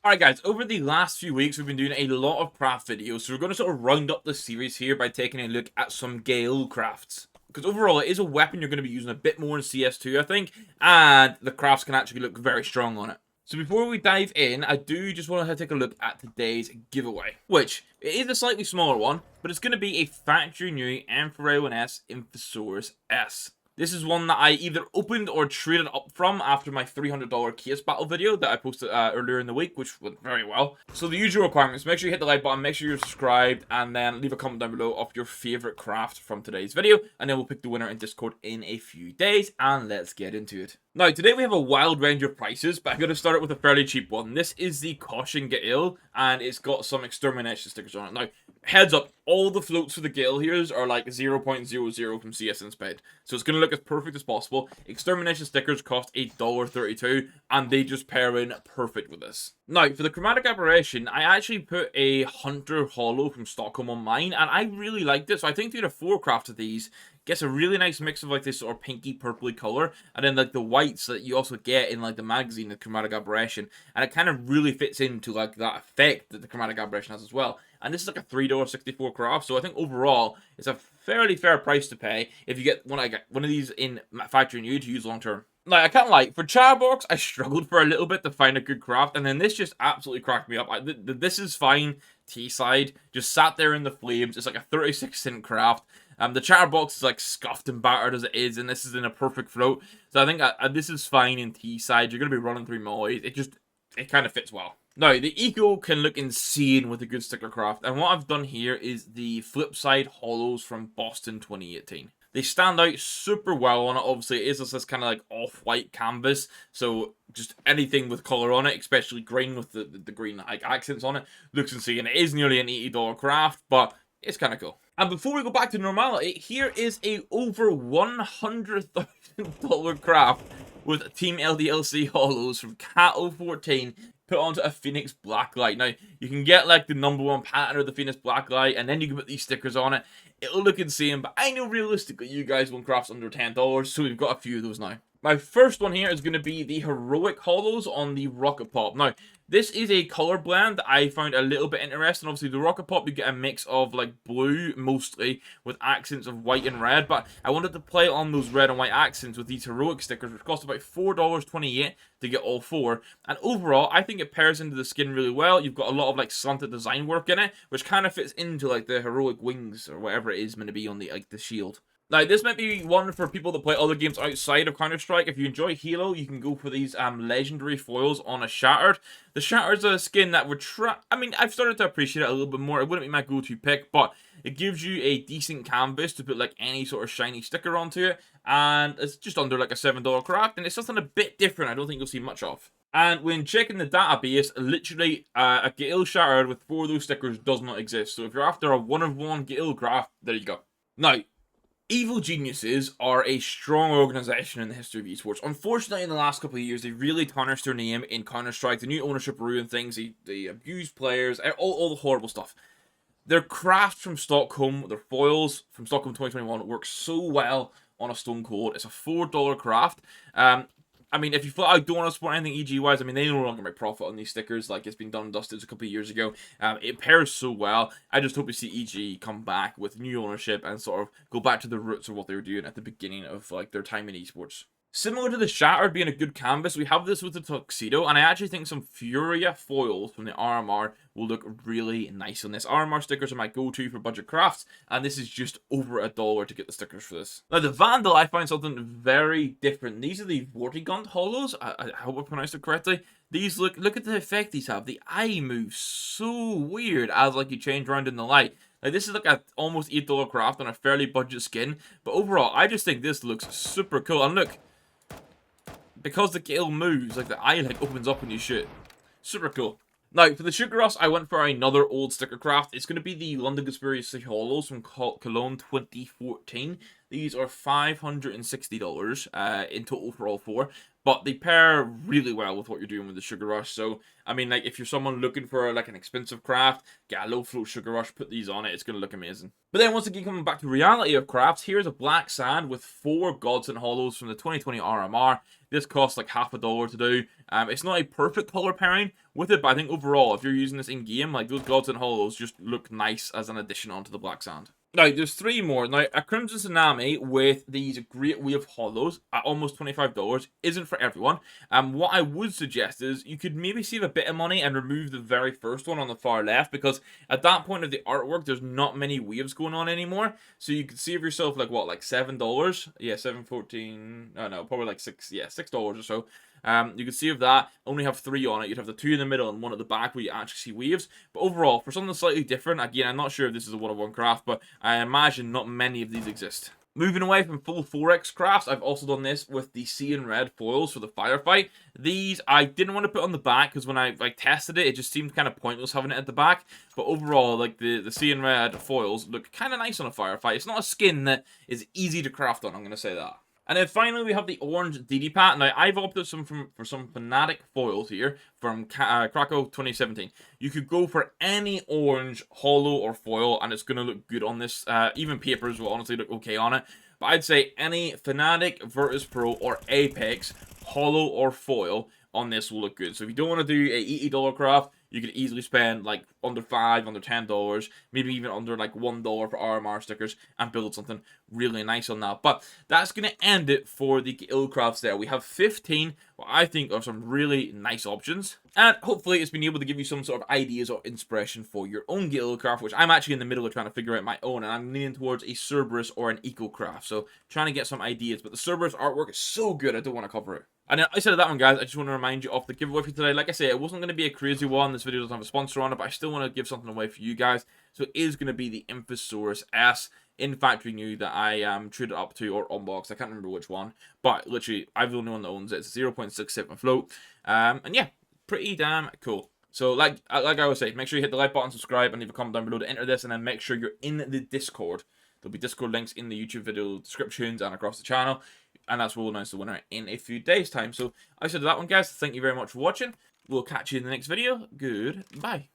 Alright guys, over the last few weeks we've been doing a lot of craft videos, so we're going to sort of round up the series here by taking a look at some Galil crafts. Because overall it is a weapon you're going to be using a bit more in CS2 I think, and the crafts can actually look very strong on it. So before we dive in, I do just want to take a look at today's giveaway, which it is a slightly smaller one, but it's going to be a factory new M4A1S Infosaurus S. This is one that I either opened or traded up from after my $300 case battle video that I posted earlier in the week, which went very well. So the usual requirements: make sure you hit the like button, make sure you're subscribed, and then leave a comment down below of your favorite craft from today's video, and then we'll pick the winner in Discord in a few days, and let's get into it. Now, today we have a wild range of prices, but I'm going to start it with a fairly cheap one. This is the Caution Galil, and it's got some extermination stickers on it. Now, heads up, all the floats for the Galil here are like 0.00 from CS Inspect, so it's going to look as perfect as possible. Extermination stickers cost $1.32, and they just pair in perfect with this. Now, for the chromatic aberration, I actually put a Hunter Hollow from Stockholm on mine, and I really liked it, so I think doing a 4 craft of these gets a really nice mix of like this sort of pinky purpley color, and then like the whites that you also get in like the magazine, the chromatic aberration, and it kind of really fits into like that effect that the chromatic aberration has as well. And this is like a $3.64 craft, so I think overall it's a fairly fair price to pay if you get one of these in factory new to use long term. Like, I can't lie, for Charbox, I struggled for a little bit to find a good craft, and then this just absolutely cracked me up. This is fine, T-side, just sat there in the flames. It's like a 36-cent craft. The Charbox is like scuffed and battered as it is, and this is in a perfect float. So I think this is fine in T-side. You're going to be running through mollies. It kind of fits well. Now, the Eco can look insane with a good sticker craft, and what I've done here is the Flipside Hollows from Boston 2018. They stand out super well on it. Obviously, it is just this kind of like off-white canvas, so just anything with colour on it, especially green with the green like accents on it, looks insane. It is nearly an $80 craft, but it's kind of cool. And before we go back to normality, here is a over $100,000 craft with Team LDLC Hollows from Cat 014 put onto a Phoenix Blacklight. Now, you can get like the #1 pattern of the Phoenix Blacklight, and then you can put these stickers on it. It'll look insane, but I know realistically you guys want crafts under $10, so we've got a few of those now. My first one here is going to be the Heroic Hollows on the Rocket Pop. Now, this is a color blend that I found a little bit interesting. Obviously, the Rocket Pop, you get a mix of like blue, mostly, with accents of white and red. But I wanted to play on those red and white accents with these Heroic stickers, which cost about $4.28 to get all 4. And overall, I think it pairs into the skin really well. You've got a lot of like slanted design work in it, which kind of fits into like the Heroic wings or whatever it is meant to be on the like the shield. Now, this might be one for people that play other games outside of CounterStrike. If you enjoy Halo, you can go for these legendary foils on a Shattered. The Shattered's a skin that would I mean, I've started to appreciate it a little bit more. It wouldn't be my go-to pick, but it gives you a decent canvas to put like any sort of shiny sticker onto it. And it's just under like a $7 craft, and it's something a bit different I don't think you'll see much of. And when checking the database, literally a Galil Shattered with 4 of those stickers does not exist. So if you're after a 1-of-1 Galil craft, there you go. Now, Evil Geniuses are a strong organization in the history of esports. Unfortunately, in the last couple of years, they really tarnished their name in Counter-Strike. The new ownership ruined things. They abused players, all the horrible stuff. Their crafts from Stockholm, their foils from Stockholm 2021 work so well on a Stone Cold. It's a $4 craft. I mean, if you flat out don't want to support anything EG-wise, I mean, they no longer make profit on these stickers. Like, it's been done and dusted a couple of years ago. It pairs so well. I just hope we see EG come back with new ownership and sort of go back to the roots of what they were doing at the beginning of, like, their time in esports. Similar to the Shattered being a good canvas, we have this with the Tuxedo, and I actually think some Furia foils from the RMR will look really nice on this. RMR stickers are my go-to for budget crafts, and this is just over $1 to get the stickers for this. Now, the Vandal, I find something very different. These are the Vortigaunt Hollows. I hope I pronounced it correctly. These look at the effect these have. The eye moves so weird as like you change around in the light. Like, this is like a almost $8 craft on a fairly budget skin, but overall, I just think this looks super cool. And look, because the Galil moves, like the eye like opens up when you shoot. Super cool. Now, for the Sugar Rush, I went for another old sticker craft. It's going to be the London Conspiracy Hollows from Cologne 2014. These are $560 in total for all 4. But they pair really well with what you're doing with the Sugar Rush. So, I mean, like, if you're someone looking for, like, an expensive craft, get a low-float Sugar Rush, put these on it. It's going to look amazing. But then, once again, coming back to reality of crafts, here's a Black Sand with 4 Godsend Hollows from the 2020 RMR. This costs like $50 to do, It's not a perfect color pairing with it, but I think overall, if you're using this in game, like those gods and hollows just look nice as an addition onto the black sand. Now, there's 3 more. Now, a Crimson Tsunami with these Great Wave Hollows at almost $25 isn't for everyone. What I would suggest is you could maybe save a bit of money and remove the very first one on the far left, because at that point of the artwork, there's not many waves going on anymore. So you could save yourself like what, like $7? Yeah, 7.14. Oh no, probably like $6 or so. You could save that, only have 3 on it. You'd have the 2 in the middle and 1 at the back where you actually see waves. But overall, for something slightly different, again, I'm not sure if this is a one-of-one craft, but I imagine not many of these exist. Moving away from full 4x crafts, I've also done this with the Sea and Red foils for the firefight. These I didn't want to put on the back because when I tested it, it just seemed kind of pointless having it at the back. But overall, like the Sea and Red foils look kind of nice on a firefight. It's not a skin that is easy to craft on, I'm going to say that. And then finally, we have the orange DD-Pat. Now, I've opted for some Fnatic foils here from Krakow 2017. You could go for any orange holo or foil, and it's going to look good on this. Even papers will honestly look okay on it. But I'd say any Fnatic, Virtus Pro, or Apex holo or foil on this will look good. So if you don't want to do a $80 craft, you could easily spend like under $5, under $10, maybe even under like $1 for RMR stickers and build something really nice on that. But that's going to end it for the Galil crafts there. We have 15, what I think are some really nice options. And hopefully it's been able to give you some sort of ideas or inspiration for your own Galil craft, which I'm actually in the middle of trying to figure out my own. And I'm leaning towards a Cerberus or an Eco craft. So trying to get some ideas. But the Cerberus artwork is so good, I don't want to cover it. And outside of that one, guys, I just want to remind you of the giveaway for today. Like I say, it wasn't going to be a crazy one. This video doesn't have a sponsor on it, but I still want to give something away for you guys. So it is going to be the Infosaurus S in factory new that I traded up to or unboxed. I can't remember which one, but literally, I'm the only one that owns it. It's a 0.67 float. And yeah, pretty damn cool. So like I always say, make sure you hit the like button, subscribe, and leave a comment down below to enter this, and then make sure you're in the Discord. There'll be Discord links in the YouTube video descriptions and across the channel. And that's where we'll announce the winner in a few days' time. So, I said that one, guys. Thank you very much for watching. We'll catch you in the next video. Goodbye.